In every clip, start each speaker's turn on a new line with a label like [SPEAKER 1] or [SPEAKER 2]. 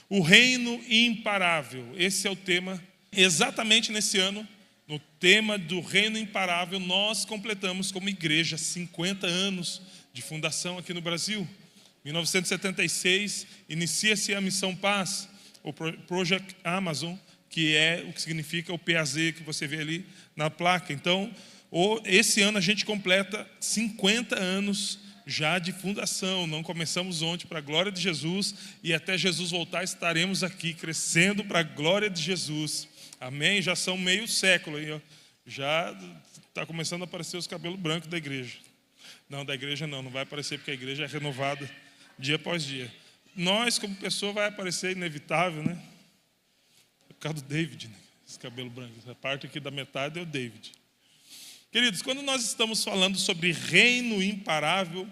[SPEAKER 1] O reino imparável. Esse é o tema. Exatamente nesse ano, no tema do reino imparável, nós completamos como igreja 50 anos de fundação aqui no Brasil. Em 1976, inicia-se a Missão Paz, o Project Amazon, que é o que significa o PAZ que você vê ali na placa. Então, esse ano a gente completa 50 anos já de fundação. Não começamos ontem, para a glória de Jesus, e até Jesus voltar estaremos aqui crescendo para a glória de Jesus. Amém? Já são meio século aí, ó. Já está começando a aparecer os cabelos brancos da igreja. Não, da igreja não vai aparecer, porque a igreja é renovada dia após dia. Nós, como pessoa, vai aparecer inevitável, né? É por causa do David, né? Esse cabelo branco. Essa parte aqui da metade é o David. Queridos, quando nós estamos falando sobre reino imparável,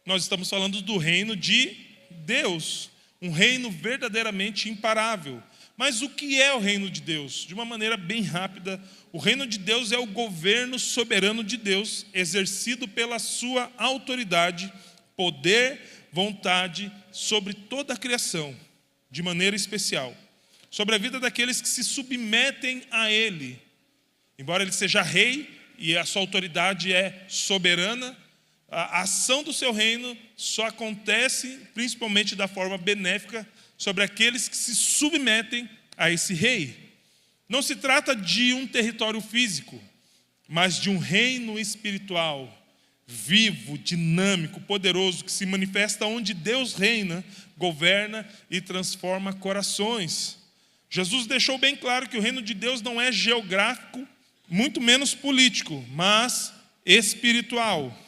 [SPEAKER 1] nós estamos falando do reino de Deus. Um reino verdadeiramente imparável. Mas o que é o reino de Deus? De uma maneira bem rápida, o reino de Deus é o governo soberano de Deus, exercido pela sua autoridade, poder, vontade, sobre toda a criação, de maneira especial. Sobre a vida daqueles que se submetem a Ele. Embora Ele seja rei e a sua autoridade é soberana, a ação do seu reino só acontece, principalmente da forma benéfica, sobre aqueles que se submetem a esse rei. Não se trata de um território físico, mas de um reino espiritual, vivo, dinâmico, poderoso, que se manifesta onde Deus reina, governa e transforma corações. Jesus deixou bem claro que o reino de Deus não é geográfico, muito menos político, mas espiritual.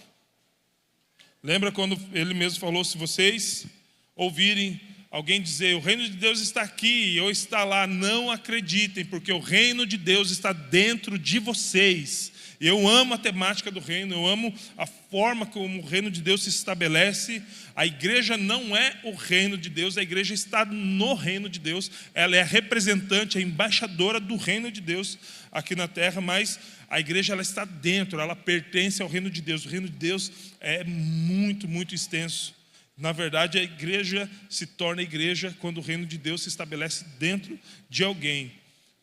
[SPEAKER 1] Lembra quando ele mesmo falou, se vocês ouvirem alguém dizer, o reino de Deus está aqui ou está lá, não acreditem, porque o reino de Deus está dentro de vocês. Eu amo a temática do reino, eu amo a forma como o reino de Deus se estabelece. A igreja não é o reino de Deus, a igreja está no reino de Deus. Ela é a representante, a embaixadora do reino de Deus aqui na terra, mas a igreja ela está dentro, ela pertence ao reino de Deus. O reino de Deus é muito, muito extenso. Na verdade, a igreja se torna igreja quando o reino de Deus se estabelece dentro de alguém.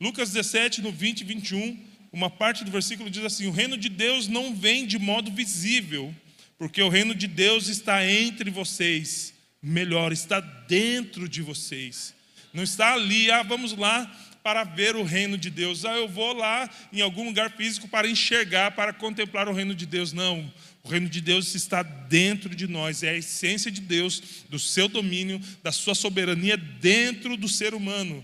[SPEAKER 1] Lucas 17, no 20 e 21, uma parte do versículo diz assim, o reino de Deus não vem de modo visível, porque o reino de Deus está entre vocês. Melhor, está dentro de vocês. Não está ali, vamos lá para ver o reino de Deus. Eu vou lá em algum lugar físico para enxergar, para contemplar o reino de Deus. Não. O reino de Deus está dentro de nós, é a essência de Deus, do seu domínio, da sua soberania dentro do ser humano.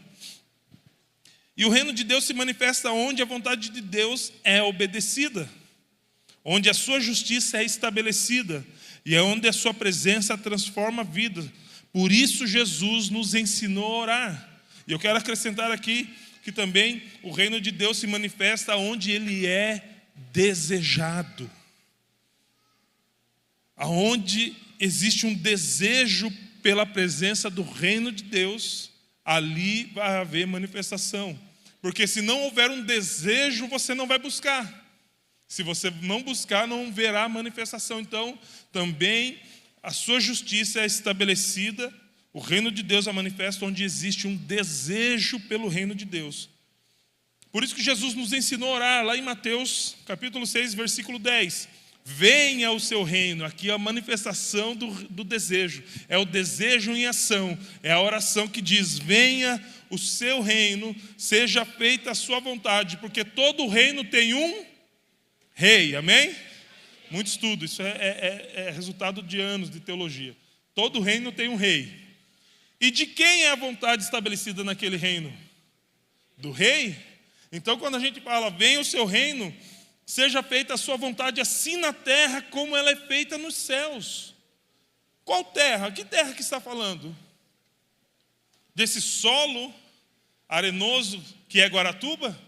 [SPEAKER 1] E o reino de Deus se manifesta onde a vontade de Deus é obedecida, onde a sua justiça é estabelecida, e é onde a sua presença transforma a vida. Por isso Jesus nos ensinou a orar. E eu quero acrescentar aqui que também o reino de Deus se manifesta onde ele é desejado. Aonde existe um desejo pela presença do reino de Deus, ali vai haver manifestação. Porque se não houver um desejo, você não vai buscar. Se você não buscar, não verá manifestação. Então, também a sua justiça é estabelecida, o reino de Deus é manifesto onde existe um desejo pelo reino de Deus. Por isso que Jesus nos ensinou a orar, lá em Mateus, capítulo 6, versículo 10. Venha o seu reino, aqui é a manifestação do desejo, é o desejo em ação, é a oração que diz, venha o seu reino, seja feita a sua vontade, porque todo reino tem um rei, amém? Muito estudo, isso é resultado de anos de teologia. Todo reino tem um rei. E de quem é a vontade estabelecida naquele reino? Do rei? Então quando a gente fala, venha o seu reino, seja feita a sua vontade assim na terra como ela é feita nos céus. Qual terra? Que terra que está falando? Desse solo arenoso que é Guaratuba?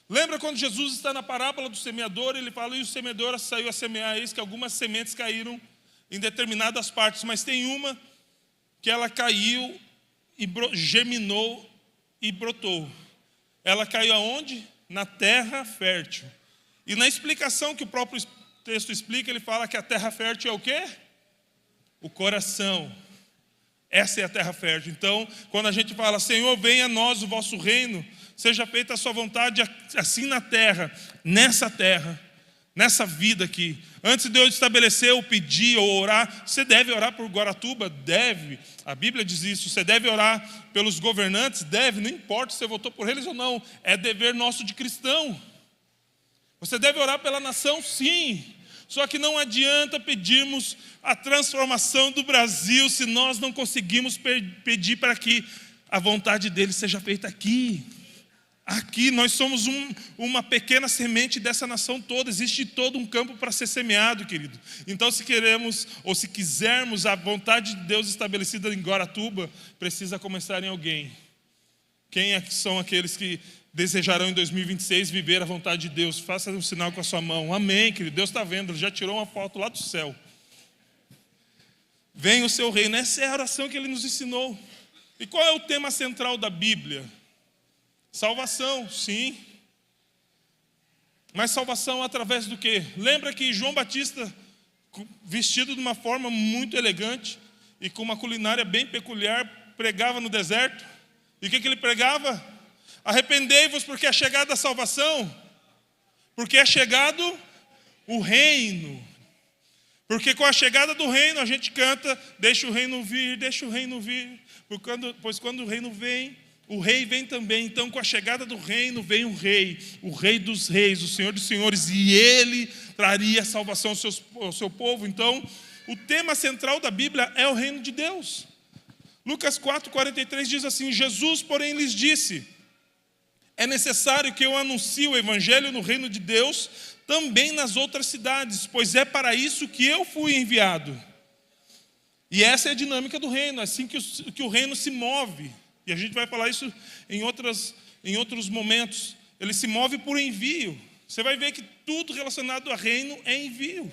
[SPEAKER 1] Lembra quando Jesus está na parábola do semeador, ele fala, e o semeador saiu a semear, eis que algumas sementes caíram em determinadas partes, mas tem uma que ela caiu e germinou e brotou. Ela caiu aonde? Na terra fértil. E na explicação que o próprio texto explica, ele fala que a terra fértil é o quê? O coração. Essa é a terra fértil. Então, quando a gente fala, Senhor, venha a nós o vosso reino, seja feita a sua vontade assim na terra, nessa vida aqui. Antes de eu estabelecer ou pedir ou orar, você deve orar por Guaratuba? Deve. A Bíblia diz isso. Você deve orar pelos governantes? Deve. Não importa se você votou por eles ou não. É dever nosso de cristão. Você deve orar pela nação? Sim. Só que não adianta pedirmos a transformação do Brasil se nós não conseguimos pedir para que a vontade dele seja feita aqui. Aqui nós somos uma pequena semente dessa nação toda. Existe todo um campo para ser semeado, querido. Então, se queremos ou se quisermos a vontade de Deus estabelecida em Guaratuba, precisa começar em alguém. Quem são aqueles que desejarão em 2026 viver a vontade de Deus? Faça um sinal com a sua mão. Amém, querido. Deus está vendo. Ele já tirou uma foto lá do céu. Venha o seu reino. Essa é a oração que ele nos ensinou. E qual é o tema central da Bíblia? Salvação, sim. Mas salvação através do quê? Lembra que João Batista, vestido de uma forma muito elegante e com uma culinária bem peculiar, pregava no deserto? E o que ele pregava? Arrependei-vos porque é chegada a salvação. Porque é chegado o reino. Porque com a chegada do reino a gente canta, deixa o reino vir, deixa o reino vir. Pois quando o reino vem, o rei vem também. Então, com a chegada do reino, vem o rei dos reis, o Senhor dos senhores, e ele traria salvação ao seu povo. Então, o tema central da Bíblia é o reino de Deus. Lucas 4:43 diz assim: Jesus, porém, lhes disse: é necessário que eu anuncie o evangelho no reino de Deus também nas outras cidades, pois é para isso que eu fui enviado. E essa é a dinâmica do reino, é assim que o reino se move. E a gente vai falar isso em outros momentos. Ele se move por envio. Você vai ver que tudo relacionado a reino é envio.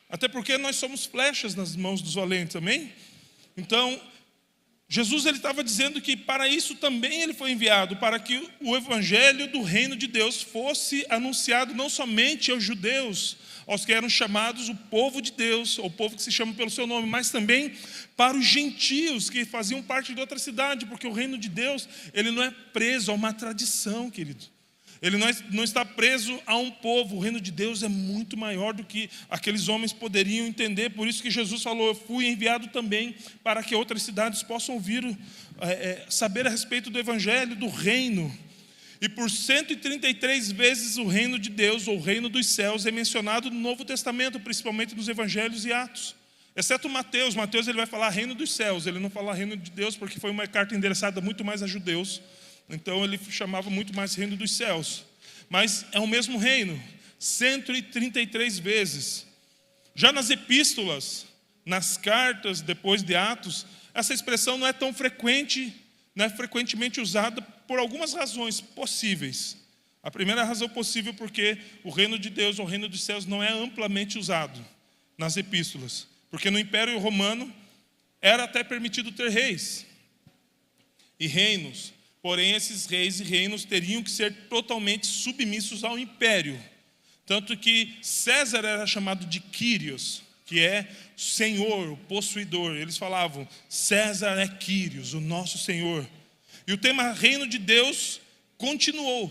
[SPEAKER 1] Até porque nós somos flechas nas mãos dos valentes, amém? Então, Jesus ele estava dizendo que para isso também ele foi enviado, para que o evangelho do reino de Deus fosse anunciado não somente aos judeus, aos que eram chamados o povo de Deus, ou o povo que se chama pelo seu nome, mas também para os gentios que faziam parte de outra cidade, porque o reino de Deus, ele não é preso a uma tradição, querido. Ele não está preso a um povo. O reino de Deus é muito maior do que aqueles homens poderiam entender. Por isso que Jesus falou: eu fui enviado também para que outras cidades possam ouvir, saber a respeito do evangelho, do reino. E por 133 vezes o reino de Deus, ou o reino dos céus, é mencionado no Novo Testamento, principalmente nos evangelhos e Atos. Exceto Mateus. Mateus ele vai falar reino dos céus, ele não fala reino de Deus, porque foi uma carta endereçada muito mais a judeus. Então ele chamava muito mais reino dos céus. Mas é o mesmo reino, 133 vezes. Já nas epístolas, nas cartas, depois de Atos, essa expressão não é tão frequente, não é frequentemente usada por algumas razões possíveis. A primeira razão possível é porque o reino de Deus, ou o reino dos céus, não é amplamente usado nas epístolas. Porque no Império Romano era até permitido ter reis e reinos. Porém, esses reis e reinos teriam que ser totalmente submissos ao império. Tanto que César era chamado de Quírios, que é Senhor, o possuidor. Eles falavam, César é Quírios, o nosso Senhor. E o tema reino de Deus continuou.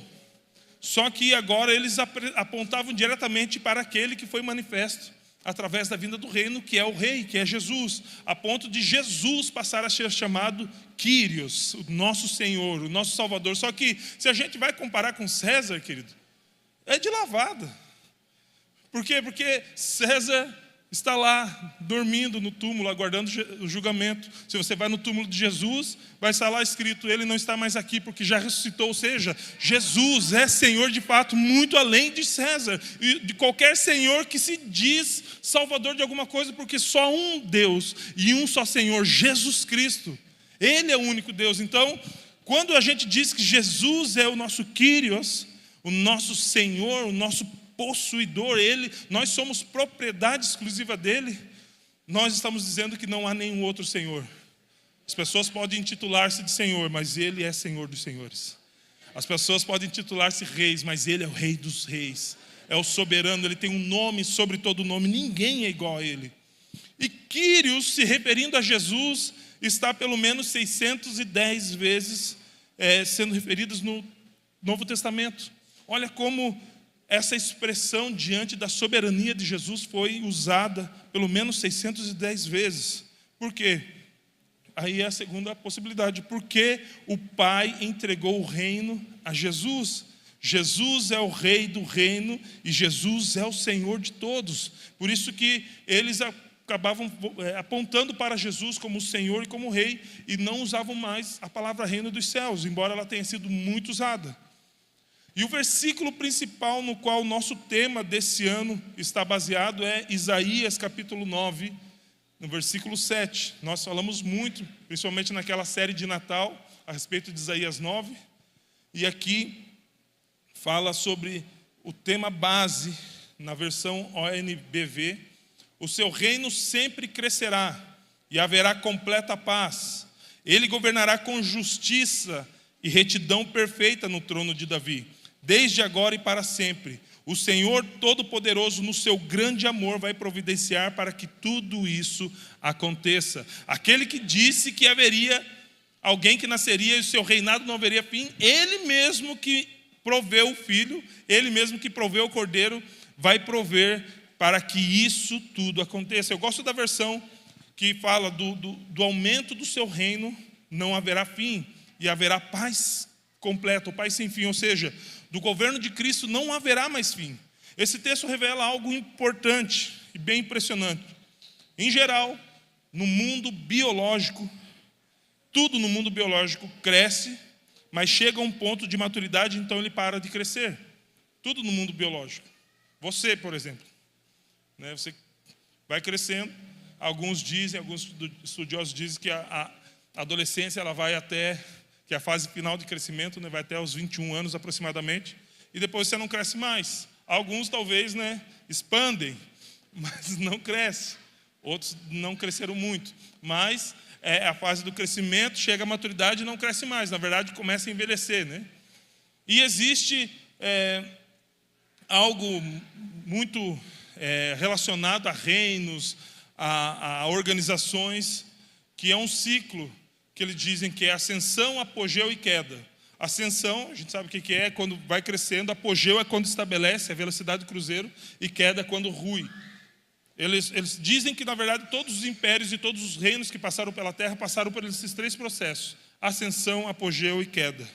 [SPEAKER 1] Só que agora eles apontavam diretamente para aquele que foi manifesto através da vinda do reino, que é o rei, que é Jesus, a ponto de Jesus passar a ser chamado Quírios, o nosso Senhor, o nosso Salvador. Só que se a gente vai comparar com César, querido, é de lavada. Por quê? Porque César está lá, dormindo no túmulo, aguardando o julgamento. Se você vai no túmulo de Jesus, vai estar lá escrito, ele não está mais aqui porque já ressuscitou. Ou seja, Jesus é Senhor de fato, muito além de César, e de qualquer Senhor que se diz Salvador de alguma coisa, porque só um Deus e um só Senhor, Jesus Cristo, Ele é o único Deus. Então, quando a gente diz que Jesus é o nosso Quírios, o nosso Senhor, o nosso possuidor, nós somos propriedade exclusiva dele, nós estamos dizendo que não há nenhum outro Senhor. As pessoas podem intitular-se de Senhor, mas ele é Senhor dos senhores. As pessoas podem intitular-se reis, mas ele é o Rei dos reis, é o soberano, ele tem um nome sobre todo nome, ninguém é igual a ele. E Quírios, se referindo a Jesus, está pelo menos 610 vezes sendo referidos no Novo Testamento. Olha como essa expressão diante da soberania de Jesus foi usada pelo menos 610 vezes. Por quê? Aí é a segunda possibilidade. Porque o Pai entregou o reino a Jesus. Jesus é o rei do reino e Jesus é o Senhor de todos. Por isso que eles acabavam apontando para Jesus como o Senhor e como o rei, e não usavam mais a palavra reino dos céus, embora ela tenha sido muito usada. E o versículo principal no qual o nosso tema desse ano está baseado é Isaías capítulo 9, no versículo 7. Nós falamos muito, principalmente naquela série de Natal, a respeito de Isaías 9. E aqui fala sobre o tema base, na versão ONBV. O seu reino sempre crescerá e haverá completa paz. Ele governará com justiça e retidão perfeita no trono de Davi, desde agora e para sempre. O Senhor Todo-Poderoso, no seu grande amor, vai providenciar para que tudo isso aconteça. Aquele que disse que haveria alguém que nasceria e o seu reinado não haveria fim, ele mesmo que proveu o filho, ele mesmo que proveu o cordeiro, vai prover para que isso tudo aconteça. Eu gosto da versão que fala do aumento do seu reino, não haverá fim, e haverá paz completa, o paz sem fim, ou seja, do governo de Cristo não haverá mais fim. Esse texto revela algo importante e bem impressionante. Em geral, no mundo biológico, tudo no mundo biológico cresce, mas chega a um ponto de maturidade, então ele para de crescer. Tudo no mundo biológico. Você, por exemplo, você vai crescendo. Alguns estudiosos dizem que a adolescência ela vai até, que a fase final de crescimento vai até os 21 anos aproximadamente, e depois você não cresce mais. Alguns talvez expandem, mas não cresce. Outros não cresceram muito, mas a fase do crescimento, chega à maturidade e não cresce mais. Na verdade, começa a envelhecer, E existe algo muito relacionado a reinos, a organizações, que é um ciclo que eles dizem que é ascensão, apogeu e queda. Ascensão, a gente sabe o que é quando vai crescendo. Apogeu é quando estabelece a velocidade do cruzeiro, e queda é quando rui. Eles dizem que, na verdade, todos os impérios e todos os reinos que passaram pela terra passaram por esses três processos: ascensão, apogeu e queda.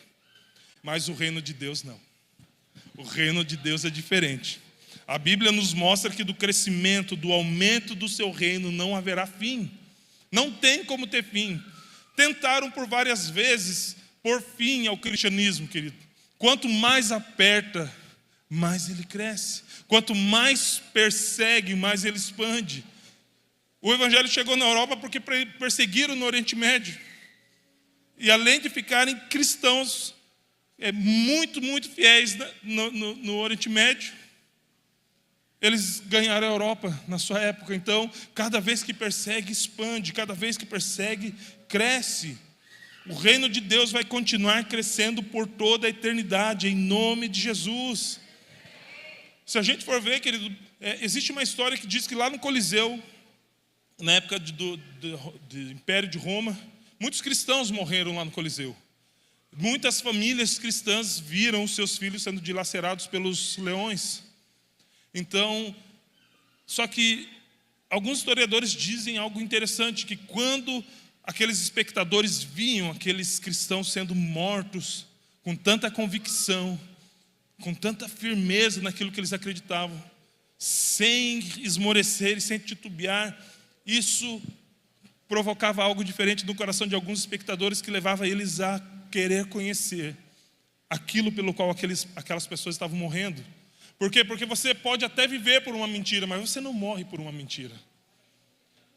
[SPEAKER 1] Mas o reino de Deus não. O reino de Deus é diferente. A Bíblia nos mostra que do crescimento, do aumento do seu reino não haverá fim. Não tem como ter fim. Tentaram por várias vezes pôr fim ao cristianismo, querido. Quanto mais aperta, mais ele cresce. Quanto mais persegue, mais ele expande. O evangelho chegou na Europa porque perseguiram no Oriente Médio. E além de ficarem cristãos muito, muito fiéis no Oriente Médio, eles ganharam a Europa na sua época. Então, cada vez que persegue, expande. Cada vez que persegue, cresce. O reino de Deus vai continuar crescendo por toda a eternidade, em nome de Jesus. Se a gente for ver, querido, existe uma história que diz que lá no Coliseu, na época do Império de Roma, muitos cristãos morreram lá no Coliseu. Muitas famílias cristãs viram os seus filhos sendo dilacerados pelos leões. Então, só que alguns historiadores dizem algo interessante, que quando aqueles espectadores viam aqueles cristãos sendo mortos com tanta convicção, com tanta firmeza naquilo que eles acreditavam, sem esmorecer e sem titubear, isso provocava algo diferente no coração de alguns espectadores, que levava eles a querer conhecer aquilo pelo qual aquelas pessoas estavam morrendo. Por quê? Porque você pode até viver por uma mentira, mas você não morre por uma mentira.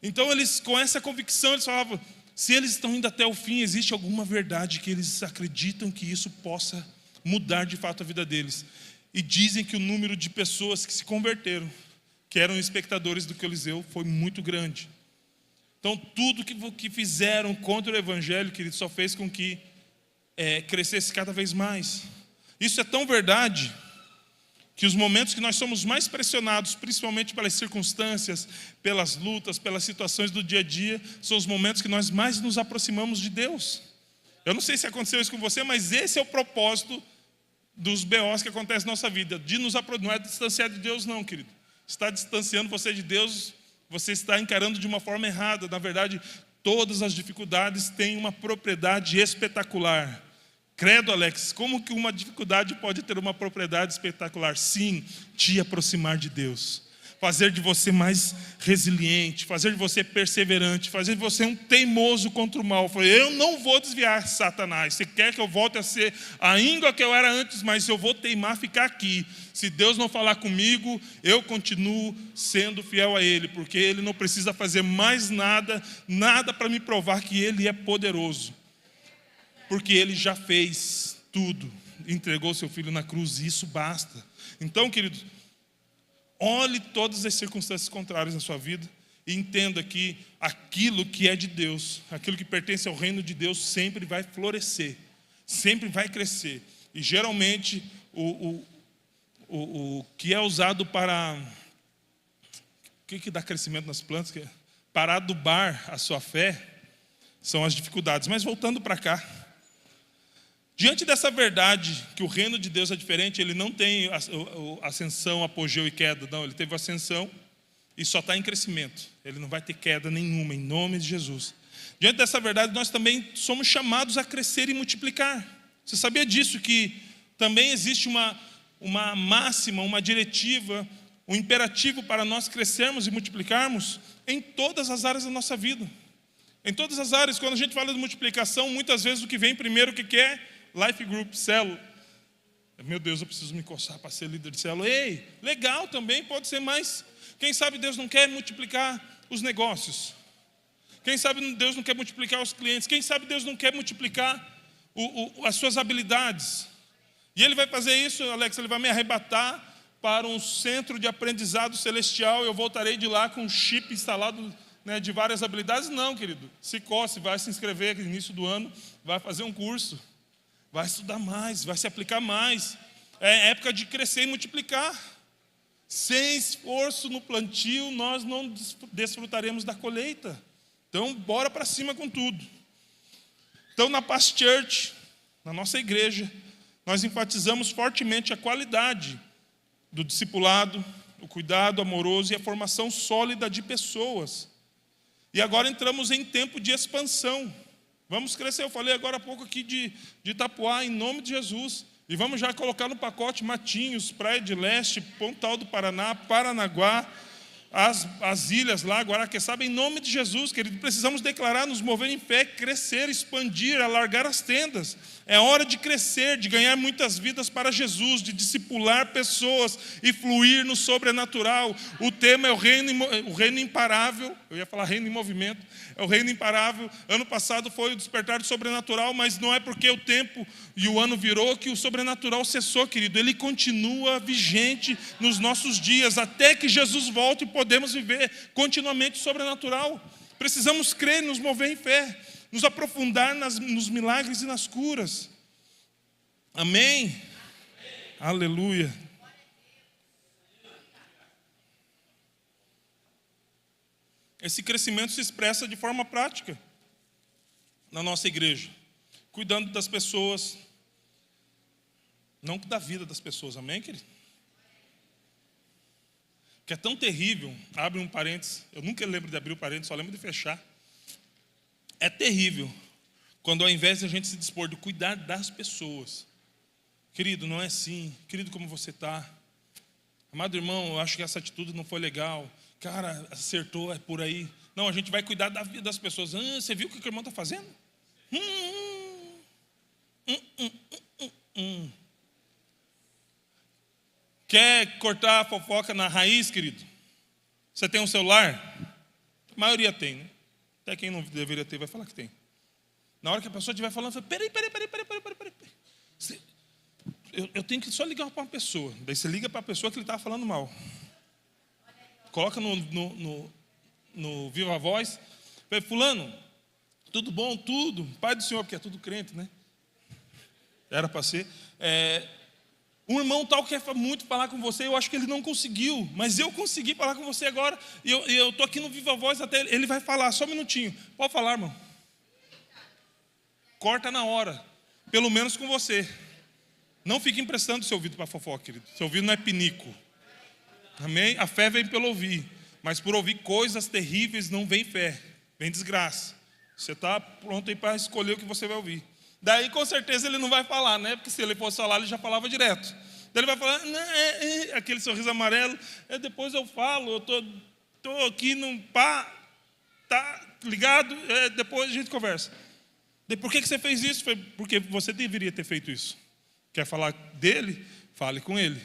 [SPEAKER 1] Então eles, com essa convicção, eles falavam: se eles estão indo até o fim, existe alguma verdade que eles acreditam que isso possa mudar de fato a vida deles. E dizem que o número de pessoas que se converteram, que eram espectadores do Coliseu, foi muito grande. Então tudo que fizeram contra o evangelho, querido, só fez com que crescesse cada vez mais. Isso é tão verdade que os momentos que nós somos mais pressionados, principalmente pelas circunstâncias, pelas lutas, pelas situações do dia a dia, são os momentos que nós mais nos aproximamos de Deus. Eu não sei se aconteceu isso com você, mas esse é o propósito dos BOs que acontecem na nossa vida. Não é distanciar de Deus não, querido. Está distanciando você de Deus, você está encarando de uma forma errada. Na verdade, todas as dificuldades têm uma propriedade espetacular. Credo, Alex, como que uma dificuldade pode ter uma propriedade espetacular? Sim, te aproximar de Deus. Fazer de você mais resiliente, fazer de você perseverante, fazer de você um teimoso contra o mal. Eu não vou desviar, Satanás. Você quer que eu volte a ser a íngua que eu era antes, mas eu vou teimar ficar aqui. Se Deus não falar comigo, eu continuo sendo fiel a Ele, porque Ele não precisa fazer mais nada para me provar que Ele é poderoso. Porque Ele já fez tudo, entregou seu Filho na cruz, e isso basta. Então, queridos, olhe todas as circunstâncias contrárias na sua vida e entenda que aquilo que é de Deus, aquilo que pertence ao reino de Deus, sempre vai florescer, sempre vai crescer. E geralmente o que é usado para... O que dá crescimento nas plantas? Para adubar a sua fé são as dificuldades. Mas voltando para cá, diante dessa verdade que o reino de Deus é diferente, ele não tem ascensão, apogeu e queda, não, ele teve ascensão e só está em crescimento, ele não vai ter queda nenhuma, em nome de Jesus. Diante dessa verdade, nós também somos chamados a crescer e multiplicar. Você sabia disso, que também existe uma máxima, uma diretiva, um imperativo para nós crescermos e multiplicarmos em todas as áreas da nossa vida. Em todas as áreas. Quando a gente fala de multiplicação, muitas vezes o que vem primeiro, o que é? Life Group, célula. Meu Deus, eu preciso me coçar para ser líder de célula. Ei, legal também, pode ser mais. Quem sabe Deus não quer multiplicar os negócios? Quem sabe Deus não quer multiplicar os clientes? Quem sabe Deus não quer multiplicar as suas habilidades? E Ele vai fazer isso, Alex, Ele vai me arrebatar para um centro de aprendizado celestial. Eu voltarei de lá com um chip instalado, né, de várias habilidades. Não, querido, se coce, vai se inscrever no início do ano, vai fazer um curso, vai estudar mais, vai se aplicar mais. É época de crescer e multiplicar. Sem esforço no plantio, nós não desfrutaremos da colheita. Então, bora para cima com tudo. Então, na Past Church, na nossa igreja, nós enfatizamos fortemente a qualidade do discipulado, o cuidado amoroso e a formação sólida de pessoas. E agora entramos em tempo de expansão. Vamos crescer, eu falei agora há pouco aqui de Itapuá, em nome de Jesus. E vamos já colocar no pacote Matinhos, Praia de Leste, Pontal do Paraná, Paranaguá, as ilhas lá, Guaraqueçaba, em nome de Jesus, querido. Precisamos declarar, nos mover em fé, crescer, expandir, alargar as tendas. É hora de crescer, de ganhar muitas vidas para Jesus, de discipular pessoas e fluir no sobrenatural. O tema é o reino imparável. Eu ia falar reino em movimento. É o reino imparável. Ano passado foi o despertar do sobrenatural, mas não é porque o tempo e o ano virou que o sobrenatural cessou, querido. Ele continua vigente nos nossos dias, até que Jesus volte e podemos viver continuamente o sobrenatural. Precisamos crer, nos mover em fé, nos aprofundar nos milagres e nas curas. Amém? Amém. Aleluia. Esse crescimento se expressa de forma prática na nossa igreja, cuidando das pessoas, não da vida das pessoas, amém, querido? Que é tão terrível, abre um parênteses, eu nunca lembro de abrir o parênteses, só lembro de fechar. É terrível quando, ao invés de a gente se dispor de cuidar das pessoas, querido, não é assim, querido, como você está? Amado irmão, eu acho que essa atitude não foi legal, cara, acertou, é por aí. Não, a gente vai cuidar da vida das pessoas. Você viu o que o irmão está fazendo? Quer cortar a fofoca na raiz, querido? Você tem um celular? A maioria tem, né? Até quem não deveria ter vai falar que tem. Na hora que a pessoa estiver falando, fala, peraí. Eu tenho que só ligar para uma pessoa. Daí você liga para a pessoa que ele estava falando mal. Coloca no Viva Voz. Fulano, tudo bom? Tudo. Pai do Senhor, porque é tudo crente, né? Era para ser. Um irmão tal quer muito falar com você, eu acho que ele não conseguiu, mas eu consegui falar com você agora, e eu estou aqui no Viva Voz, até ele vai falar, só um minutinho. Pode falar, irmão. Corta na hora, pelo menos com você. Não fique emprestando seu ouvido para fofoca, querido. Seu ouvido não é pinico. Amém? A fé vem pelo ouvir, mas por ouvir coisas terríveis não vem fé, vem desgraça. Você está pronto aí para escolher o que você vai ouvir. Daí com certeza ele não vai falar, né? Porque se ele fosse falar, ele já falava direto. Daí ele vai falar, não, aquele sorriso amarelo, depois eu falo, eu tô aqui num pá, tá ligado? Depois a gente conversa. Daí, por que você fez isso? Foi porque você deveria ter feito isso. Quer falar dele? Fale com ele.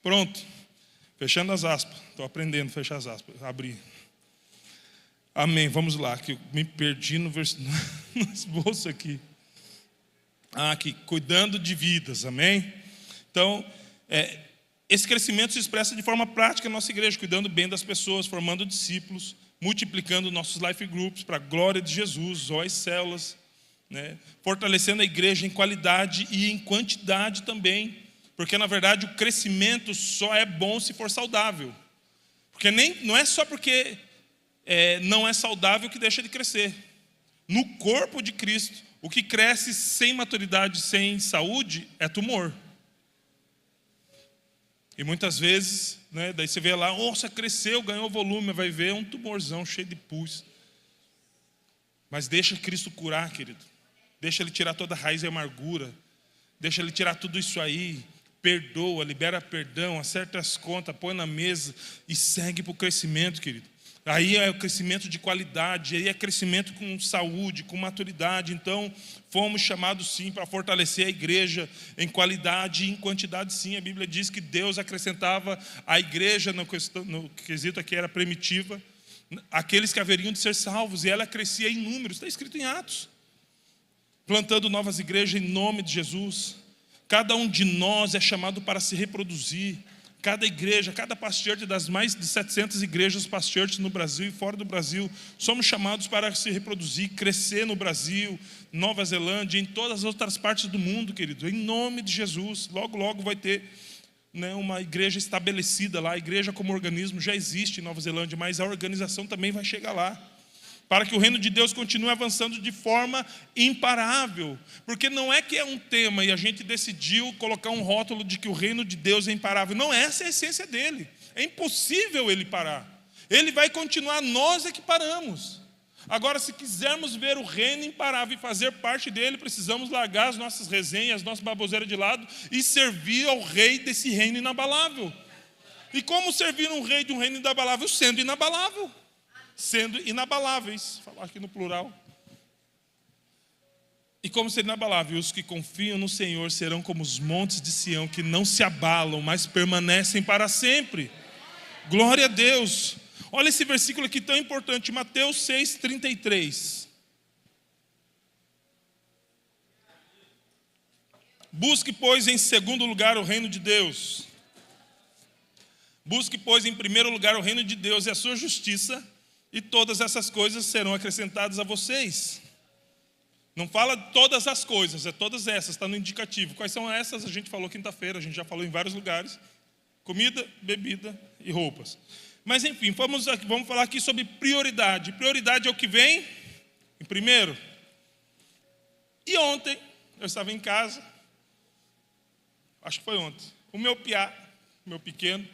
[SPEAKER 1] Pronto. Fechando as aspas. Estou aprendendo a fechar as aspas. Abrir. Amém. Vamos lá, que eu me perdi no esboço aqui. Aqui, cuidando de vidas. Amém? Então, esse crescimento se expressa de forma prática na nossa igreja, cuidando bem das pessoas, formando discípulos, multiplicando nossos life groups para a glória de Jesus, ou as células, né? Fortalecendo a igreja em qualidade e em quantidade também, porque na verdade o crescimento só é bom se for saudável, porque não é só porque não é saudável que deixa de crescer. No corpo de Cristo, o que cresce sem maturidade, sem saúde, é tumor. E muitas vezes, né, daí você vê lá, nossa, cresceu, ganhou volume, vai ver um tumorzão cheio de pus. Mas deixa Cristo curar, querido. Deixa Ele tirar toda a raiz e amargura. Deixa Ele tirar tudo isso aí. Perdoa, libera perdão, acerta as contas, põe na mesa e segue para o crescimento, querido. Aí é o crescimento de qualidade, aí é crescimento com saúde, com maturidade. Então, fomos chamados sim para fortalecer a igreja em qualidade e em quantidade sim. A Bíblia diz que Deus acrescentava à igreja, no quesito aqui era primitiva, aqueles que haveriam de ser salvos, e ela crescia em números, está escrito em Atos. Plantando novas igrejas em nome de Jesus. Cada um de nós é chamado para se reproduzir. Cada igreja, cada pastor das mais de 700 igrejas pastores no Brasil e fora do Brasil, somos chamados para se reproduzir, crescer no Brasil, Nova Zelândia, em todas as outras partes do mundo, querido, em nome de Jesus. Logo, logo vai ter, né, uma igreja estabelecida lá. A igreja como organismo já existe em Nova Zelândia, mas a organização também vai chegar lá, para que o reino de Deus continue avançando de forma imparável. Porque não é que é um tema e a gente decidiu colocar um rótulo de que o reino de Deus é imparável. Não, essa é a essência dele. É impossível ele parar. Ele vai continuar, nós é que paramos. Agora, se quisermos ver o reino imparável e fazer parte dele, precisamos largar as nossas resenhas, as nossas baboseiras de lado e servir ao rei desse reino inabalável. E como servir um rei de um reino inabalável? Sendo inabalável. Sendo inabaláveis, falar aqui no plural. E como ser inabalável? Os que confiam no Senhor serão como os montes de Sião, que não se abalam, mas permanecem para sempre. Glória a Deus. Olha esse versículo aqui tão importante, Mateus 6:33. Busque, pois, em segundo lugar o reino de Deus. Busque, pois, em primeiro lugar o reino de Deus e a sua justiça, e todas essas coisas serão acrescentadas a vocês. Não fala todas as coisas, é todas essas, está no indicativo. Quais são essas? A gente falou quinta-feira, a gente já falou em vários lugares. Comida, bebida e roupas. Mas enfim, vamos falar aqui sobre prioridade. Prioridade é o que vem em primeiro. E ontem, eu estava em casa, acho que foi ontem, o meu piá, meu pequeno,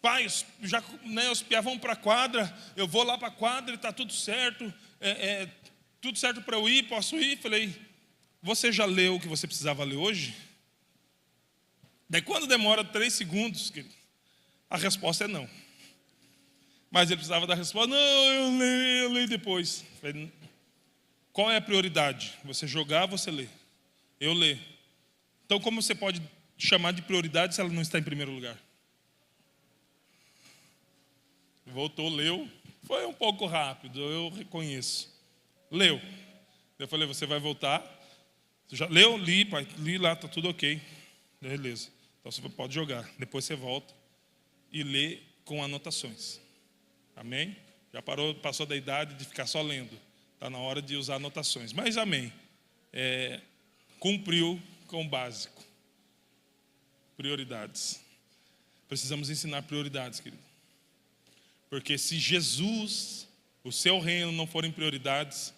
[SPEAKER 1] pai, já, né, os piá vão para a quadra, eu vou lá para a quadra e está tudo certo, tudo certo para eu ir, posso ir? Falei, você já leu o que você precisava ler hoje? Daí quando demora 3 segundos, a resposta é não. Mas ele precisava da resposta, não, eu leio depois. Falei, qual é a prioridade? Você jogar, você lê. Eu ler. Então como você pode chamar de prioridade se ela não está em primeiro lugar? Voltou, leu, foi um pouco rápido, eu reconheço. Leu. Eu falei, você vai voltar. Você já leu? Li, pai, li lá, está tudo ok. Beleza. Então você pode jogar. Depois você volta e lê com anotações. Amém? Já passou da idade de ficar só lendo. Está na hora de usar anotações. Mas amém. Cumpriu com o básico. Prioridades. Precisamos ensinar prioridades, querido. Porque se Jesus, o seu reino não forem prioridades,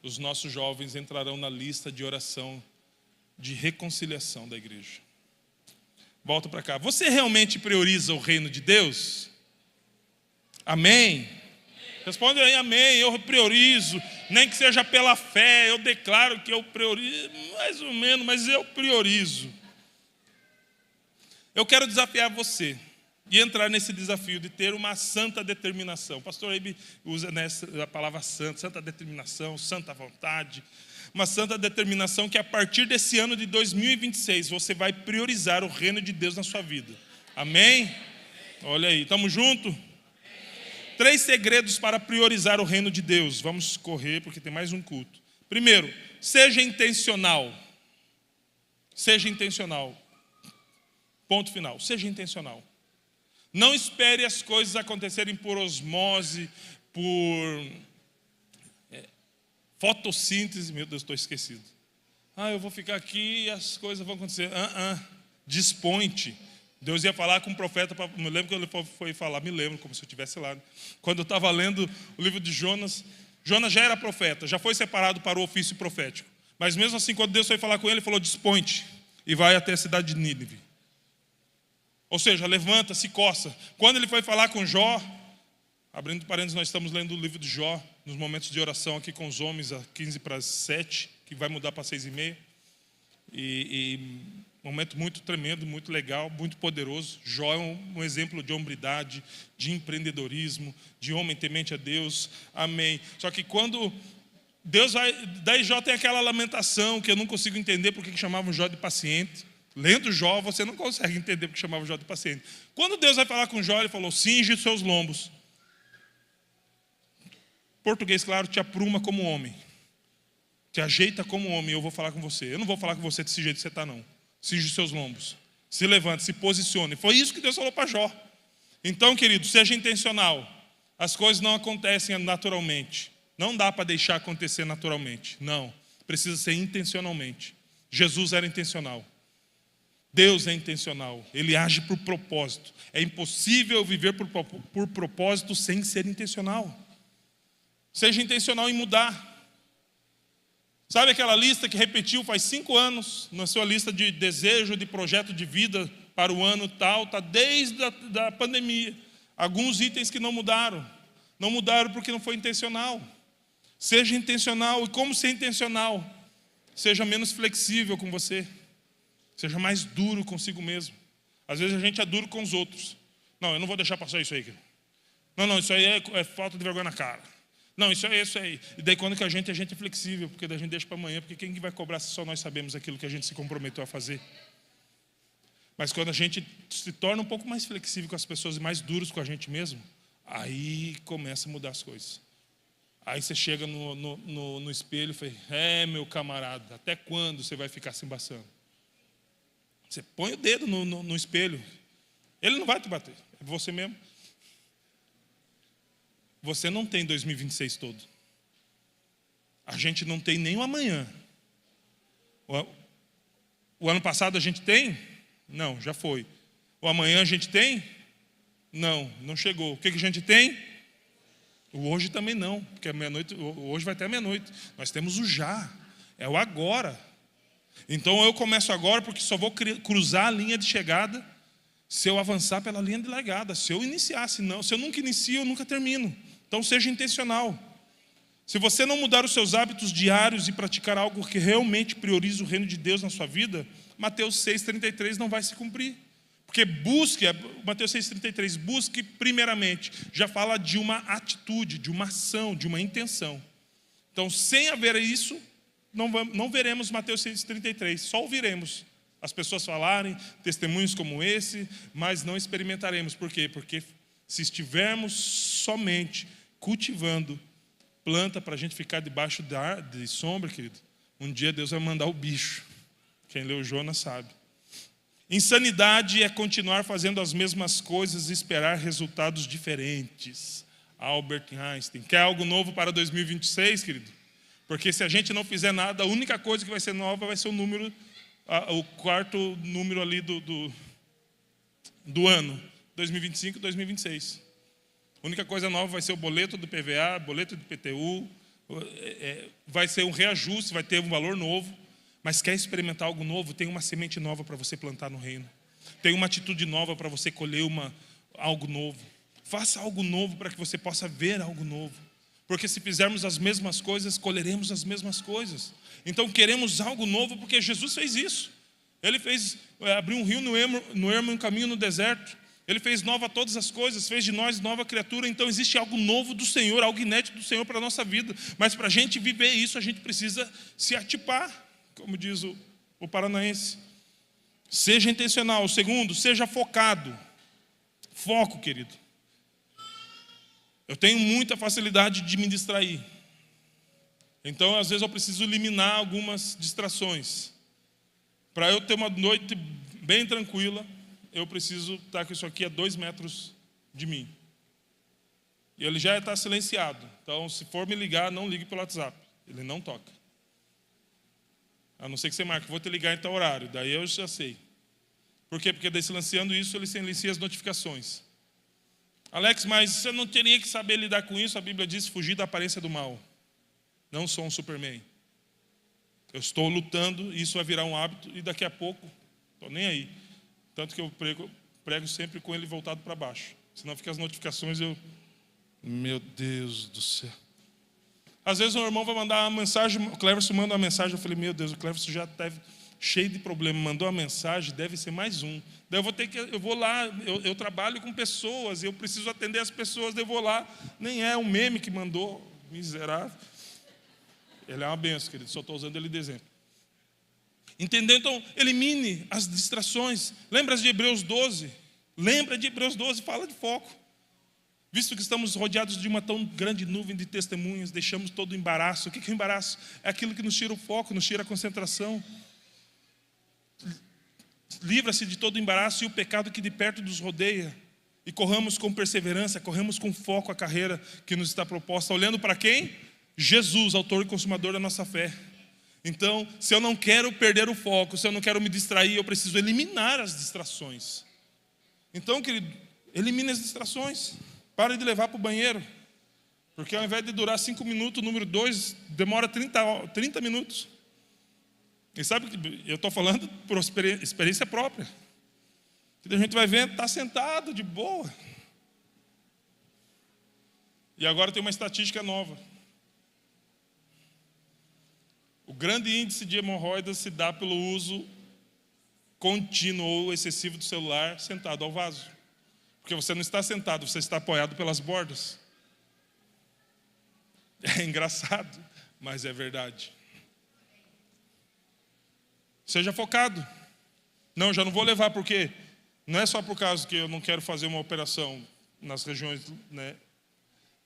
[SPEAKER 1] os nossos jovens entrarão na lista de oração de reconciliação da igreja. Volta para cá. Você realmente prioriza o reino de Deus? Amém? Responde aí, amém. Eu priorizo, nem que seja pela fé. Eu declaro que eu priorizo, mais ou menos, mas eu priorizo. Eu quero desafiar você e entrar nesse desafio de ter uma santa determinação. O pastor Eibe usa a palavra santa determinação, santa vontade. Uma santa determinação que a partir desse ano de 2026 você vai priorizar o reino de Deus na sua vida. Amém? Olha aí, estamos juntos? 3 segredos para priorizar o reino de Deus. Vamos correr porque tem mais um culto. Primeiro, seja intencional. Seja intencional. Ponto final, seja intencional. Não espere as coisas acontecerem por osmose, por fotossíntese. Meu Deus, estou esquecido. Eu vou ficar aqui e as coisas vão acontecer. Dispõe-te. Deus ia falar com o profeta, me lembro que ele foi falar, me lembro, como se eu estivesse lá. Quando eu estava lendo o livro de Jonas, Jonas já era profeta, já foi separado para o ofício profético. Mas mesmo assim, quando Deus foi falar com ele falou, dispõe-te e vai até a cidade de Nínive. Ou seja, levanta, se coça. Quando ele foi falar com Jó, abrindo parênteses, nós estamos lendo o livro de Jó, nos momentos de oração aqui com os homens, a 15:07, que vai mudar para 6:30. Um momento muito tremendo, muito legal, muito poderoso. Jó é um exemplo de hombridade, de empreendedorismo, de homem temente a Deus. Amém. Só que quando Deus vai... Daí Jó tem aquela lamentação que eu não consigo entender porque que chamavam Jó de paciente. Lendo Jó, você não consegue entender porque chamavam Jó de paciente. Quando Deus vai falar com Jó, ele falou, cinge os seus lombos. Português, claro, te apruma como homem. Te ajeita como homem, eu vou falar com você. Eu não vou falar com você desse jeito que você está, não. Cinge os seus lombos. Se levante, se posicione. Foi isso que Deus falou para Jó. Então, querido, seja intencional. As coisas não acontecem naturalmente. Não dá para deixar acontecer naturalmente. Não. Precisa ser intencionalmente. Jesus era intencional. Deus é intencional. Ele age por propósito. É impossível viver por propósito sem ser intencional. Seja intencional em mudar. Sabe aquela lista que repetiu faz 5 anos, na sua lista de desejo, de projeto de vida para o ano tal, está desde a pandemia. Alguns itens que não mudaram. Não mudaram porque não foi intencional. Seja intencional. E como ser intencional? Seja menos flexível com você. Seja mais duro consigo mesmo. Às vezes a gente é duro com os outros. Não, eu não vou deixar passar isso aí. Não, isso aí é falta de vergonha na cara. Não, isso é isso aí. E daí quando que a gente é flexível, porque daí a gente deixa para amanhã, porque quem vai cobrar se só nós sabemos aquilo que a gente se comprometeu a fazer? Mas quando a gente se torna um pouco mais flexível com as pessoas e mais duros com a gente mesmo, aí começa a mudar as coisas. Aí você chega no espelho e fala, meu camarada, até quando você vai ficar se embaçando? Você põe o dedo no espelho, ele não vai te bater, é você mesmo. Você não tem 2026 todo. A gente não tem nem o amanhã. O ano passado a gente tem? Não, já foi. O amanhã a gente tem? Não chegou. O que a gente tem? O hoje também não, porque meia-noite, hoje vai até a meia-noite. Nós temos o já, é o agora. Então eu começo agora porque só vou cruzar a linha de chegada se eu avançar pela linha de largada, se eu iniciar, se eu nunca inicio, eu nunca termino. Então seja intencional. Se você não mudar os seus hábitos diários e praticar algo que realmente priorize o reino de Deus na sua vida, Mateus 6,33 não vai se cumprir. Porque Mateus 6,33, busque primeiramente, já fala de uma atitude, de uma ação, de uma intenção. Então, sem haver isso, não veremos Mateus 6,33, só ouviremos as pessoas falarem, testemunhos como esse, mas não experimentaremos. Por quê? Porque se estivermos somente cultivando planta para a gente ficar debaixo de sombra, querido, um dia Deus vai mandar o bicho. Quem leu Jonas sabe. Insanidade é continuar fazendo as mesmas coisas e esperar resultados diferentes. Albert Einstein. Quer algo novo para 2026, querido? Porque se a gente não fizer nada, a única coisa que vai ser nova vai ser o número o quarto número ali do ano, 2025 e 2026. A única coisa nova vai ser o boleto do PVA, boleto do IPTU, vai ser um reajuste, vai ter um valor novo. Mas quer experimentar algo novo? Tem uma semente nova para você plantar no reino. Tem uma atitude nova para você colher algo novo. Faça algo novo para que você possa ver algo novo. Porque se fizermos as mesmas coisas, colheremos as mesmas coisas. Então queremos algo novo porque Jesus fez isso. Ele abriu um rio no ermo, um caminho no deserto. Ele fez nova todas as coisas, fez de nós nova criatura. Então existe algo novo do Senhor, algo inédito do Senhor para a nossa vida. Mas para a gente viver isso, a gente precisa se atipar, como diz o paranaense. Seja intencional. O segundo, seja focado. Foco, querido. Eu tenho muita facilidade de me distrair. Então, às vezes, eu preciso eliminar algumas distrações. Para eu ter uma noite bem tranquila, eu preciso estar com isso aqui a 2 metros de mim. E ele já está silenciado. Então, se for me ligar, não ligue pelo WhatsApp. Ele não toca. A não ser que você marque, vou te ligar em tal horário. Daí eu já sei. Por quê? Porque daí silenciando isso, ele silencia as notificações. Alex, mas você não teria que saber lidar com isso? A Bíblia diz, fugir da aparência do mal. Não sou um Superman. Eu estou lutando, isso vai virar um hábito, e daqui a pouco, estou nem aí. Tanto que eu prego sempre com ele voltado para baixo. Senão fica as notificações, meu Deus do céu. Às vezes o irmão vai mandar uma mensagem, o Cleverson manda uma mensagem, eu falei, meu Deus, o Cleverson já deve, cheio de problema, mandou uma mensagem, deve ser mais um. Daí eu vou lá, eu trabalho com pessoas, eu preciso atender as pessoas, daí eu vou lá, nem é um meme que mandou, miserável. Ele é uma benção, querido, só estou usando ele de exemplo. Entendeu? Então, elimine as distrações. Lembra de Hebreus 12? Lembra de Hebreus 12, fala de foco. Visto que estamos rodeados de uma tão grande nuvem de testemunhas, deixamos todo o embaraço. O que é o embaraço? É aquilo que nos tira o foco, nos tira a concentração. Livra-se de todo o embaraço e o pecado que de perto nos rodeia. E corramos com perseverança, corremos com foco a carreira que nos está proposta. Olhando para quem? Jesus, autor e consumador da nossa fé. Então, se eu não quero perder o foco, se eu não quero me distrair, eu preciso eliminar as distrações. Então, querido, elimine as distrações. Pare de levar para o banheiro. Porque ao invés de durar 5 minutos, o número 2 demora 30 minutos. E sabe que eu estou falando por experiência própria. Que a gente vai ver, está sentado de boa. E agora tem uma estatística nova. O grande índice de hemorroidas se dá pelo uso contínuo ou excessivo do celular sentado ao vaso. Porque você não está sentado, você está apoiado pelas bordas. É engraçado, mas é verdade. Seja focado. Não, já não vou levar, porque não é só por causa que eu não quero fazer uma operação nas regiões, né,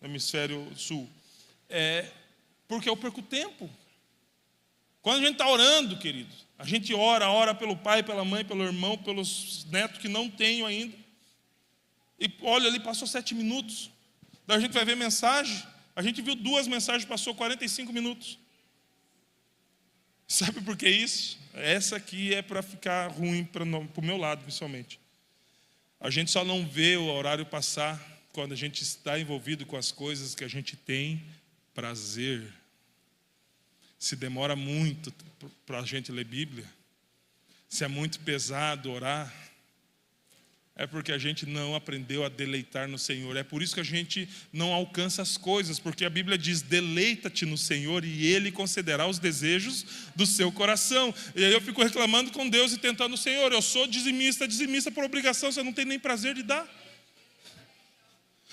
[SPEAKER 1] no hemisfério sul. É porque eu perco tempo. Quando a gente está orando, querido, a gente ora pelo pai, pela mãe, pelo irmão, pelos netos que não tenho ainda. E olha ali, passou 7 minutos. Daí a gente vai ver mensagem. A gente viu 2 mensagens, passou 45 minutos. Sabe por que isso? Essa aqui é para ficar ruim para o meu lado, principalmente. A gente só não vê o horário passar quando a gente está envolvido com as coisas que a gente tem prazer. Se demora muito para a gente ler Bíblia, se é muito pesado orar, é porque a gente não aprendeu a deleitar no Senhor. É por isso que a gente não alcança as coisas, porque a Bíblia diz, deleita-te no Senhor e Ele concederá os desejos do seu coração. E aí eu fico reclamando com Deus e tentando, Senhor, eu sou dizimista por obrigação, você não tem nem prazer de dar.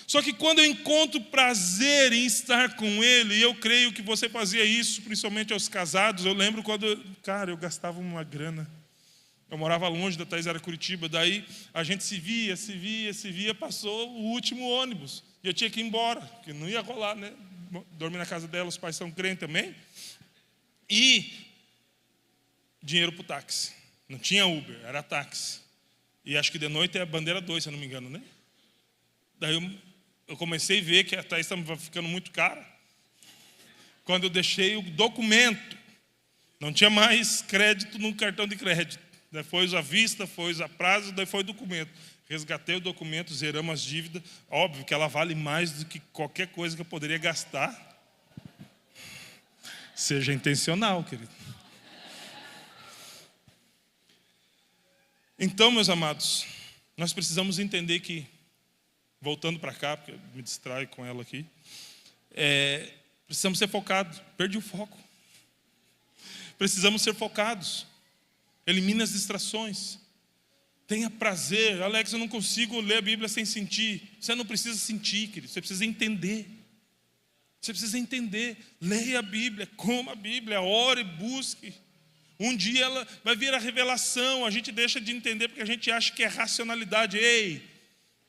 [SPEAKER 1] Só que quando eu encontro prazer em estar com Ele, e eu creio que você fazia isso, principalmente aos casados, eu lembro quando, eu gastava uma grana. Eu morava longe da Thaís, era Curitiba, daí a gente se via, passou o último ônibus. E eu tinha que ir embora, porque não ia rolar, né? Dormir na casa dela, os pais são crentes também. E dinheiro para o táxi. Não tinha Uber, era táxi. E acho que de noite é a bandeira 2, se eu não me engano, né? Daí eu comecei a ver que a Thaís estava ficando muito cara. Quando eu deixei o documento Não tinha mais crédito no cartão de crédito. Daí foi à vista, foi a prazo, daí foi o documento. Resgatei o documento, zeramos as dívidas. Óbvio que ela vale mais do que qualquer coisa que eu poderia gastar. Seja intencional, querido. Então, meus amados, nós precisamos entender que, voltando para cá, porque eu me distraio com ela aqui, precisamos ser focados. Perdi o foco. Precisamos ser focados. Elimine as distrações. Tenha prazer. Alex, eu não consigo ler a Bíblia sem sentir. Você não precisa sentir, querido. Você precisa entender. Você precisa entender. Leia a Bíblia, coma a Bíblia, ore, busque. Um dia ela vai vir a revelação. A gente deixa de entender porque a gente acha que é racionalidade. Ei,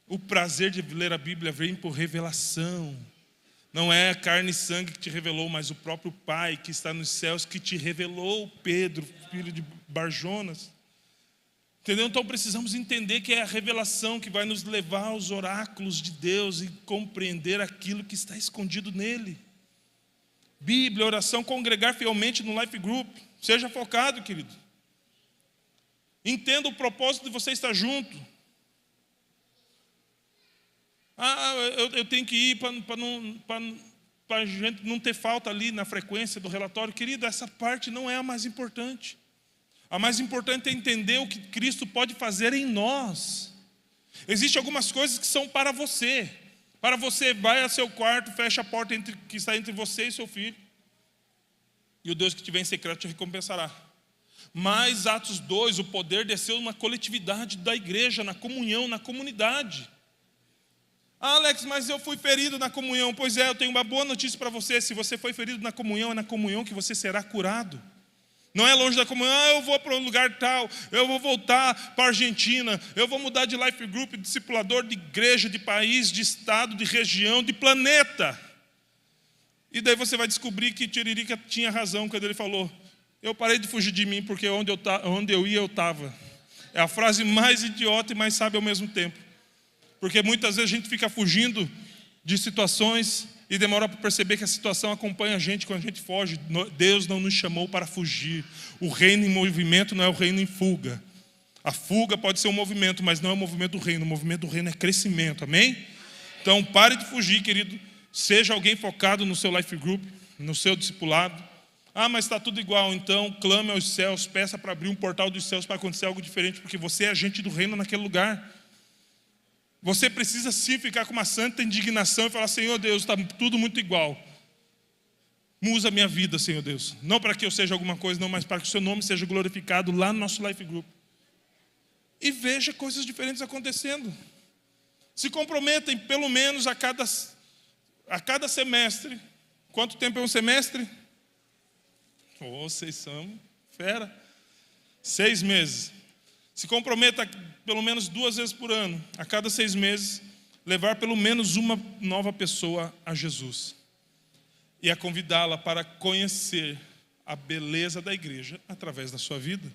[SPEAKER 1] o prazer de ler a Bíblia vem por revelação. Não é a carne e sangue que te revelou, mas o próprio Pai que está nos céus que te revelou, Pedro, filho de Barjonas. Entendeu? Então precisamos entender que é a revelação que vai nos levar aos oráculos de Deus e compreender aquilo que está escondido nele. Bíblia, oração, congregar fielmente no Life Group. Seja focado, querido. Entenda o propósito de você estar junto. Eu tenho que ir para a gente não ter falta ali na frequência do relatório. Querido, essa parte não é a mais importante. A mais importante é entender o que Cristo pode fazer em nós. Existem algumas coisas que são para você. Para você, vai ao seu quarto, fecha a porta que está entre você e seu filho. E o Deus que te vê em secreto te recompensará. Mas Atos 2, o poder desceu numa coletividade da igreja, na comunhão, na comunidade. Alex, mas eu fui ferido na comunhão. Pois é, eu tenho uma boa notícia para você. Se você foi ferido na comunhão, é na comunhão que você será curado. Não é longe da comunhão. Eu vou para um lugar tal, eu vou voltar para a Argentina, eu vou mudar de life group, de discipulador, de igreja, de país, de estado, de região, de planeta. E daí você vai descobrir que Tiririca tinha razão quando ele falou: eu parei de fugir de mim porque onde eu ia eu estava. É a frase mais idiota e mais sábia ao mesmo tempo. Porque muitas vezes a gente fica fugindo de situações e demora para perceber que a situação acompanha a gente quando a gente foge. Deus não nos chamou para fugir. O reino em movimento não é o reino em fuga. A fuga pode ser um movimento, mas não é o movimento do reino. O movimento do reino é crescimento, amém? Então pare de fugir, querido. Seja alguém focado no seu life group, no seu discipulado. Mas está tudo igual. Então clame aos céus, peça para abrir um portal dos céus para acontecer algo diferente, porque você é agente do reino naquele lugar. Você precisa sim ficar com uma santa indignação e falar: Senhor Deus, está tudo muito igual. Muda a minha vida, Senhor Deus. Não para que eu seja alguma coisa, não, mas para que o seu nome seja glorificado lá no nosso life group. E veja coisas diferentes acontecendo. Se comprometem pelo menos a cada semestre. Quanto tempo é um semestre? Vocês são fera. 6 meses. Se comprometa pelo menos 2 vezes por ano, a cada 6 meses, levar pelo menos uma nova pessoa a Jesus. E a convidá-la para conhecer a beleza da igreja através da sua vida.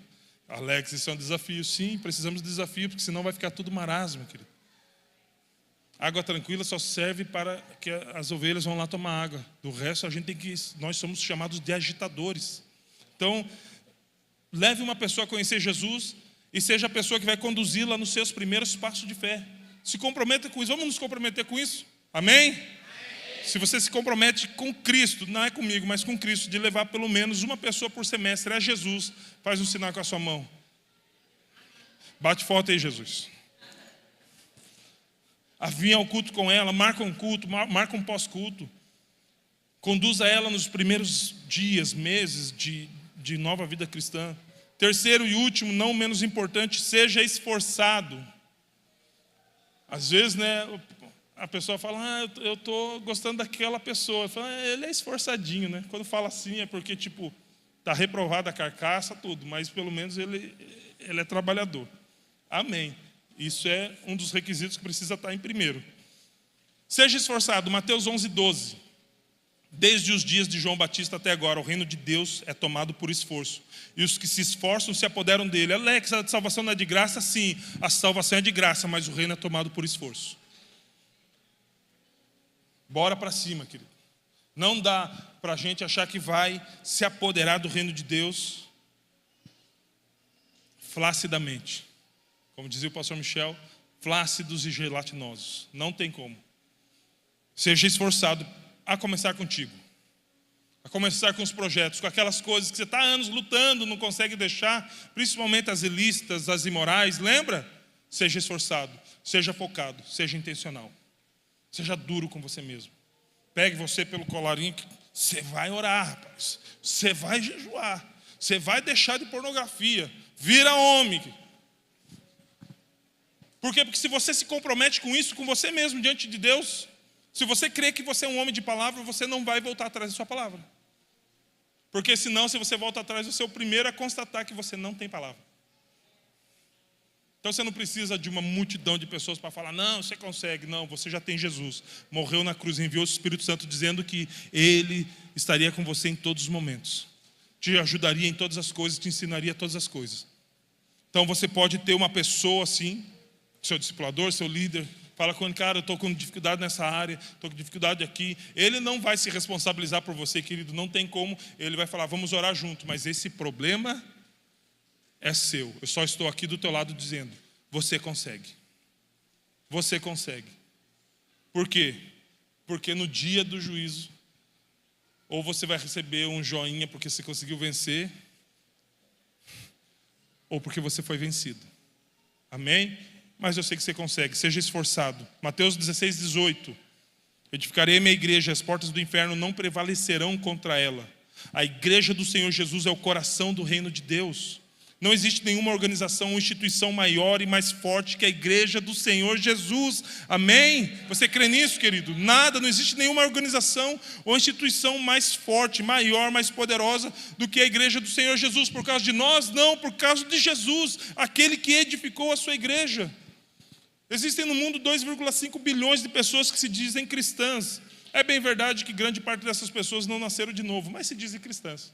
[SPEAKER 1] Alex, isso é um desafio. Sim, precisamos de desafio, porque senão vai ficar tudo marasmo, querido. Água tranquila só serve para que as ovelhas vão lá tomar água. Do resto, nós somos chamados de agitadores. Então, leve uma pessoa a conhecer Jesus e seja a pessoa que vai conduzi-la nos seus primeiros passos de fé. Se comprometa com isso. Vamos nos comprometer com isso? Amém? Amém? Se você se compromete com Cristo, não é comigo, mas com Cristo, de levar pelo menos uma pessoa por semestre a Jesus, faz um sinal com a sua mão. Bate forte aí, Jesus. Vinha ao culto com ela, marca um culto, marca um pós-culto. Conduza ela nos primeiros dias, meses de nova vida cristã. Terceiro e último, não menos importante, seja esforçado. Às vezes, a pessoa fala: eu estou gostando daquela pessoa. Falo, ele é esforçadinho, né? Quando fala assim é porque, está reprovada a carcaça, tudo. Mas pelo menos ele é trabalhador. Amém. Isso é um dos requisitos que precisa estar em primeiro. Seja esforçado. Mateus 11:12. Desde os dias de João Batista até agora, o reino de Deus é tomado por esforço. E os que se esforçam se apoderam dele. Alex, a salvação não é de graça? Sim, a salvação é de graça, mas o reino é tomado por esforço. Bora para cima, querido. Não dá para a gente achar que vai se apoderar do reino de Deus flacidamente. Como dizia o pastor Michel, flácidos e gelatinosos. Não tem como. Seja esforçado a começar contigo. A começar com os projetos, com aquelas coisas que você está há anos lutando, não consegue deixar, principalmente as ilícitas, as imorais, lembra? Seja esforçado, seja focado, seja intencional. Seja duro com você mesmo. Pegue você pelo colarinho, que você vai orar, rapaz. Você vai jejuar. Você vai deixar de pornografia. Vira homem. Por quê? Porque se você se compromete com isso, com você mesmo, diante de Deus, se você crê que você é um homem de palavra, você não vai voltar atrás da sua palavra. Porque senão, se você volta atrás, você é o primeiro a constatar que você não tem palavra. Então você não precisa de uma multidão de pessoas para falar, não, você consegue. Não, você já tem Jesus. Morreu na cruz, enviou o Espírito Santo dizendo que Ele estaria com você em todos os momentos. Te ajudaria em todas as coisas, te ensinaria todas as coisas. Então você pode ter uma pessoa assim, seu discipulador, seu líder, fala com ele, cara, eu estou com dificuldade nessa área, estou com dificuldade aqui. Ele não vai se responsabilizar por você, querido, não tem como. Ele vai falar, vamos orar junto, mas esse problema é seu. Eu só estou aqui do teu lado dizendo, você consegue. Você consegue. Por quê? Porque no dia do juízo, ou você vai receber um joinha porque você conseguiu vencer, ou porque você foi vencido. Amém? Mas eu sei que você consegue, seja esforçado. Mateus 16, 18. Edificarei a minha igreja, as portas do inferno não prevalecerão contra ela. A igreja do Senhor Jesus é o coração do reino de Deus. Não existe nenhuma organização ou instituição maior e mais forte que a igreja do Senhor Jesus. Amém? Você crê nisso, querido? Nada, não existe nenhuma organização ou instituição mais forte, maior, mais poderosa do que a igreja do Senhor Jesus. Por causa de nós? Não, por causa de Jesus, aquele que edificou a sua igreja. Existem no mundo 2,5 bilhões de pessoas que se dizem cristãs. É bem verdade que grande parte dessas pessoas não nasceram de novo, mas se dizem cristãs.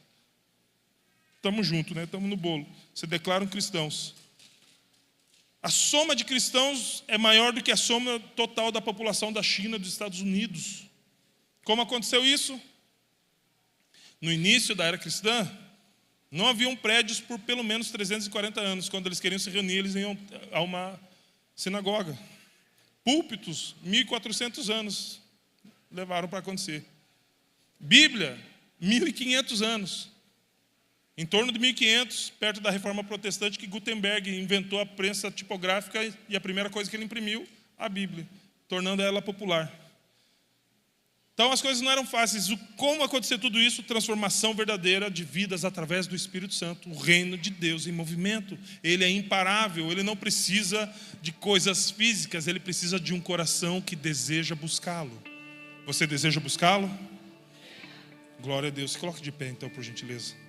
[SPEAKER 1] Estamos juntos, né? Estamos no bolo. Se declaram cristãos. A soma de cristãos é maior do que a soma total da população da China e dos Estados Unidos. Como aconteceu isso? No início da era cristã, não haviam prédios por pelo menos 340 anos. Quando eles queriam se reunir, eles iam a uma sinagoga. Púlpitos, 1400 anos levaram para acontecer. Bíblia, 1500 anos. Em torno de 1500, perto da Reforma Protestante, que Gutenberg inventou a prensa tipográfica e a primeira coisa que ele imprimiu, a Bíblia, tornando ela popular. Então as coisas não eram fáceis. Como acontecer tudo isso? Transformação verdadeira de vidas através do Espírito Santo. O reino de Deus em movimento. Ele é imparável, ele não precisa de coisas físicas, ele precisa de um coração que deseja buscá-lo. Você deseja buscá-lo? Glória a Deus. Se coloque de pé então, por gentileza.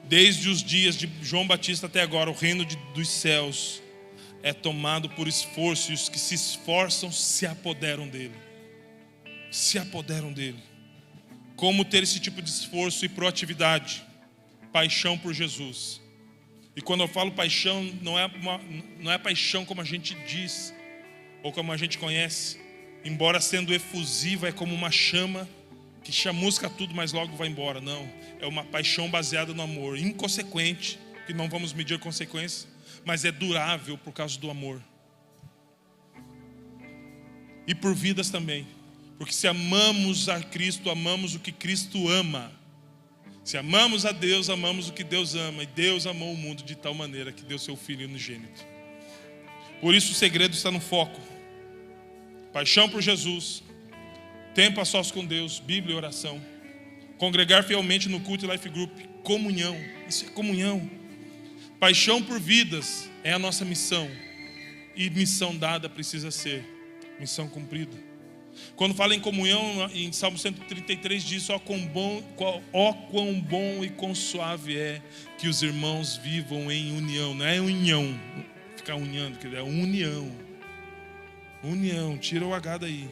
[SPEAKER 1] Desde os dias de João Batista até agora, o reino dos céus é tomado por esforço, e os que se esforçam se apoderam dele. Se apoderam dele. Como ter esse tipo de esforço e proatividade? Paixão por Jesus. E quando eu falo paixão, não é paixão como a gente diz, ou como a gente conhece. Embora sendo efusiva, é como uma chama que chamusca tudo, mas logo vai embora. Não, é uma paixão baseada no amor, inconsequente, que não vamos medir consequências, mas é durável por causa do amor. E por vidas também, porque se amamos a Cristo, amamos o que Cristo ama. Se amamos a Deus, amamos o que Deus ama. E Deus amou o mundo de tal maneira que deu seu Filho unigênito. Por isso o segredo está no foco. Paixão por Jesus, tempo a sós com Deus, Bíblia e oração. Congregar fielmente no culto e life group. Comunhão, isso é comunhão. Paixão por vidas é a nossa missão. E missão dada precisa ser missão cumprida. Quando fala em comunhão, em Salmo 133 diz, ó quão bom e quão suave é que os irmãos vivam em união. Não é união, ficar uniando, é união. União, tira o H daí.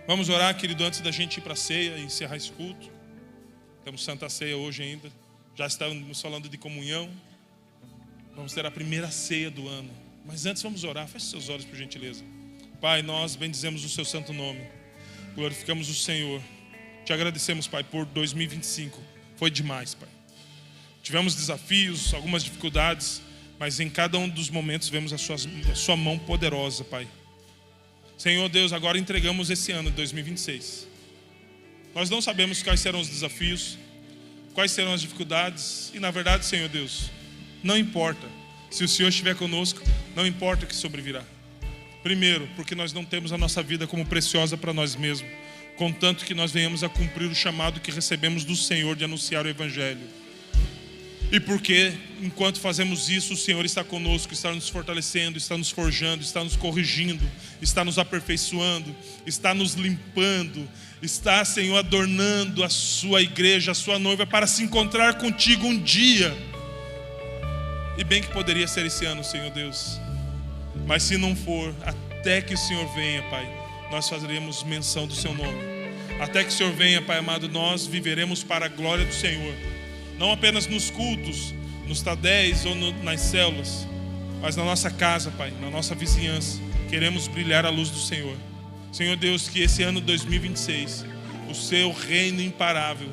[SPEAKER 1] Vamos orar, querido, antes da gente ir para a ceia e encerrar esse culto. Temos Santa Ceia hoje ainda. Já estamos falando de comunhão. Vamos ter a primeira ceia do ano. Mas antes vamos orar. Feche seus olhos, por gentileza. Pai, nós bendizemos o seu santo nome, glorificamos o Senhor, te agradecemos, Pai, por 2025, foi demais, Pai. Tivemos desafios, algumas dificuldades, mas em cada um dos momentos vemos a sua mão poderosa, Pai. Senhor Deus, agora entregamos esse ano de 2026. Nós não sabemos quais serão os desafios, quais serão as dificuldades, e na verdade, Senhor Deus, não importa. Se o Senhor estiver conosco, não importa o que sobrevirá. Primeiro, porque nós não temos a nossa vida como preciosa para nós mesmos, contanto que nós venhamos a cumprir o chamado que recebemos do Senhor de anunciar o Evangelho. E porque, enquanto fazemos isso, o Senhor está conosco, está nos fortalecendo, está nos forjando, está nos corrigindo, está nos aperfeiçoando, está nos limpando, está, Senhor, adornando a sua igreja, a sua noiva, para se encontrar contigo um dia. E bem que poderia ser esse ano, Senhor Deus. Mas se não for, até que o Senhor venha, Pai, nós faremos menção do seu nome. Até que o Senhor venha, Pai amado, nós viveremos para a glória do Senhor. Não apenas nos cultos, nos tadéis ou nas células, mas na nossa casa, Pai, na nossa vizinhança. Queremos brilhar a luz do Senhor. Senhor Deus, que esse ano 2026, o seu reino imparável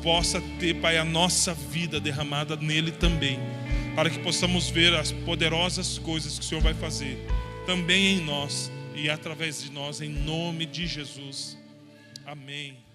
[SPEAKER 1] possa ter, Pai, a nossa vida derramada nele também, para que possamos ver as poderosas coisas que o Senhor vai fazer também em nós e através de nós, em nome de Jesus. Amém.